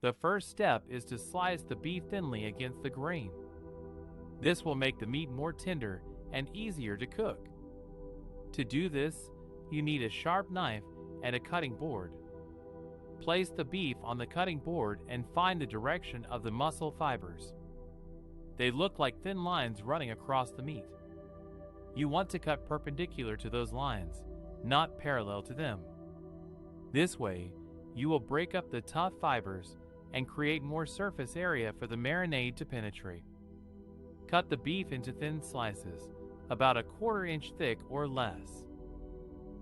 The first step is to slice the beef thinly against the grain. This will make the meat more tender and easier to cook. To do this, you need a sharp knife and a cutting board. Place the beef on the cutting board and find the direction of the muscle fibers. They look like thin lines running across the meat. You want to cut perpendicular to those lines, not parallel to them. This way, you will break up the tough fibers and create more surface area for the marinade to penetrate. Cut the beef into thin slices, about a 1/4 inch thick or less.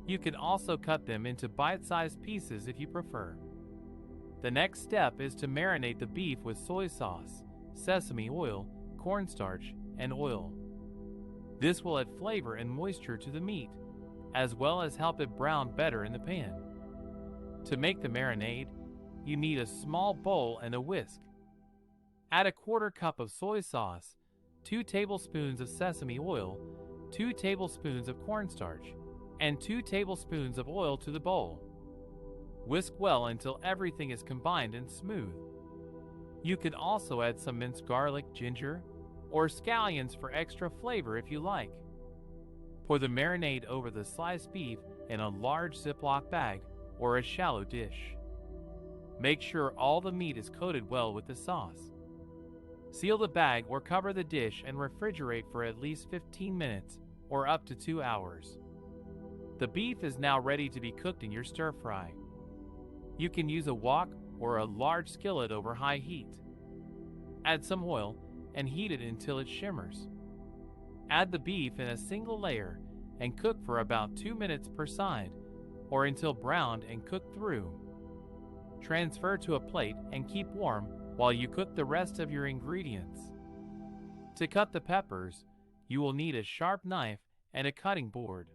You can also cut them into bite-sized pieces if you prefer. The next step is to marinate the beef with soy sauce, sesame oil, cornstarch, and oil. This will add flavor and moisture to the meat, as well as help it brown better in the pan. To make the marinade, you need a small bowl and a whisk. Add a 1/4 cup of soy sauce, 2 tablespoons of sesame oil, 2 tablespoons of cornstarch, and 2 tablespoons of oil to the bowl. Whisk well until everything is combined and smooth. You could also add some minced garlic, ginger, or scallions for extra flavor if you like. Pour the marinade over the sliced beef in a large Ziploc bag or a shallow dish. Make sure all the meat is coated well with the sauce. Seal the bag or cover the dish and refrigerate for at least 15 minutes or up to 2 hours. The beef is now ready to be cooked in your stir fry. You can use a wok or a large skillet over high heat. Add some oil and heat it until it shimmers. Add the beef in a single layer and cook for about 2 minutes per side, or until browned and cooked through. Transfer to a plate and keep warm while you cook the rest of your ingredients. To cut the peppers, you will need a sharp knife and a cutting board.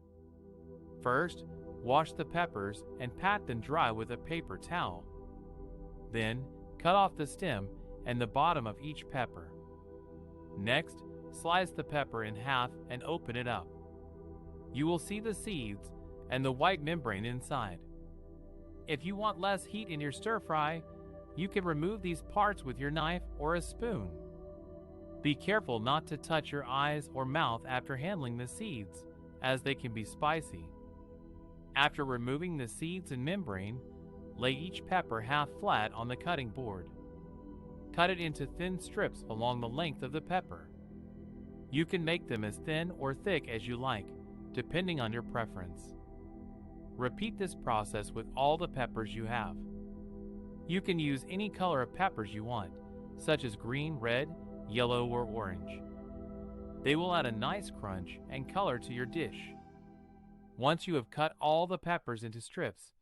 First, wash the peppers and pat them dry with a paper towel. Then, cut off the stem and the bottom of each pepper. Next, slice the pepper in half and open it up. You will see the seeds and the white membrane inside. If you want less heat in your stir fry, you can remove these parts with your knife or a spoon. Be careful not to touch your eyes or mouth after handling the seeds, as they can be spicy. After removing the seeds and membrane, lay each pepper half flat on the cutting board. Cut it into thin strips along the length of the pepper. You can make them as thin or thick as you like, depending on your preference. Repeat this process with all the peppers you have. You can use any color of peppers you want, such as green, red, yellow, or orange. They will add a nice crunch and color to your dish. Once you have cut all the peppers into strips,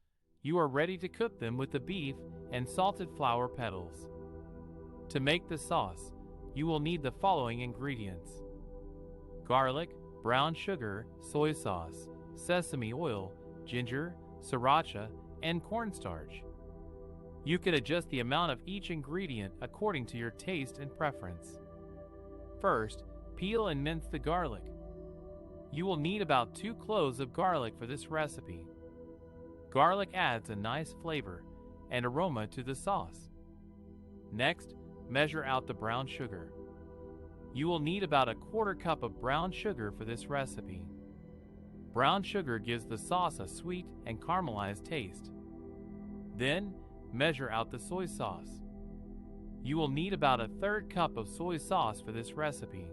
you are ready to cook them with the beef and salted flower petals. To make the sauce, you will need the following ingredients: garlic, brown sugar, soy sauce, sesame oil, ginger, sriracha, and cornstarch. You can adjust the amount of each ingredient according to your taste and preference. First, peel and mince the garlic. You will need about 2 cloves of garlic for this recipe. Garlic adds a nice flavor and aroma to the sauce. Next, measure out the brown sugar. You will need about a 1/4 cup of brown sugar for this recipe. Brown sugar gives the sauce a sweet and caramelized taste. Then, measure out the soy sauce. You will need about a 1/3 cup of soy sauce for this recipe.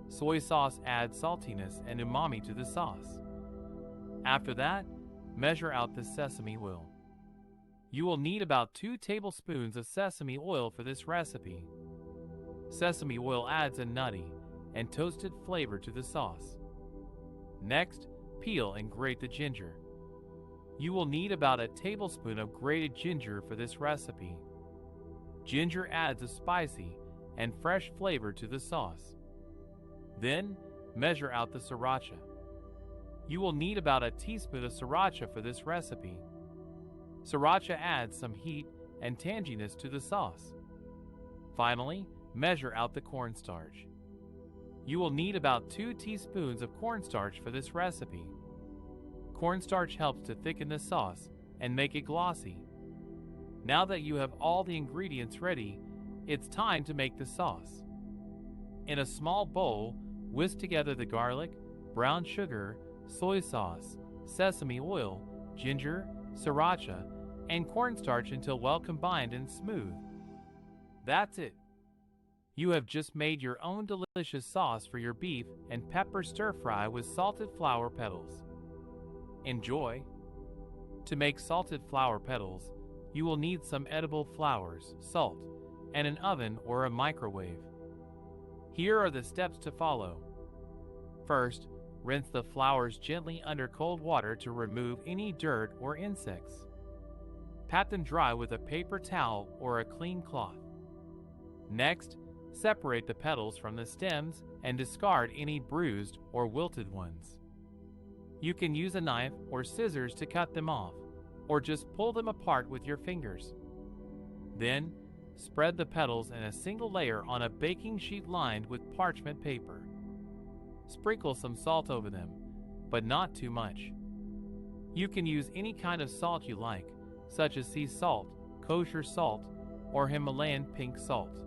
Soy sauce adds saltiness and umami to the sauce. After that, measure out the sesame oil. You will need about 2 tablespoons of sesame oil for this recipe. Sesame oil adds a nutty and toasted flavor to the sauce. Next, peel and grate the ginger. You will need about a tablespoon of grated ginger for this recipe. Ginger adds a spicy and fresh flavor to the sauce. Then, measure out the sriracha. You will need about a teaspoon of sriracha for this recipe. Sriracha adds some heat and tanginess to the sauce. Finally, measure out the cornstarch. You will need about 2 teaspoons of cornstarch for this recipe. Cornstarch helps to thicken the sauce and make it glossy. Now that you have all the ingredients ready, it's time to make the sauce. In a small bowl, whisk together the garlic, brown sugar, soy sauce, sesame oil, ginger, sriracha, and cornstarch until well combined and smooth. That's it. You have just made your own delicious sauce for your beef and pepper stir-fry with salted flower petals. Enjoy! To make salted flower petals, you will need some edible flowers, salt, and an oven or a microwave. Here are the steps to follow. First, rinse the flowers gently under cold water to remove any dirt or insects. Pat them dry with a paper towel or a clean cloth. Next, separate the petals from the stems and discard any bruised or wilted ones. You can use a knife or scissors to cut them off, or just pull them apart with your fingers. Then, spread the petals in a single layer on a baking sheet lined with parchment paper. Sprinkle some salt over them, but not too much. You can use any kind of salt you like, such as sea salt, kosher salt, or Himalayan pink salt.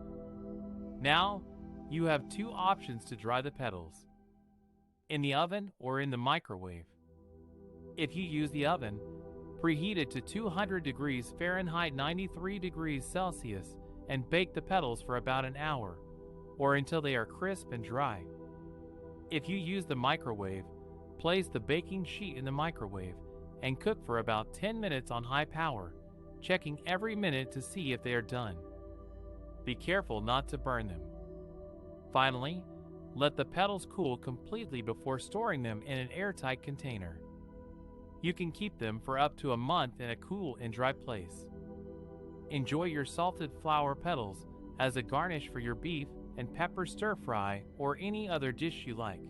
Now, you have two options to dry the petals: in the oven or in the microwave. If you use the oven, preheat it to 200 degrees Fahrenheit 93 degrees Celsius and bake the petals for about an hour, or until they are crisp and dry. If you use the microwave, place the baking sheet in the microwave and cook for about 10 minutes on high power, checking every minute to see if they are done. Be careful not to burn them. Finally, let the petals cool completely before storing them in an airtight container. You can keep them for up to a month in a cool and dry place. Enjoy your salted flower petals as a garnish for your beef and pepper stir-fry or any other dish you like.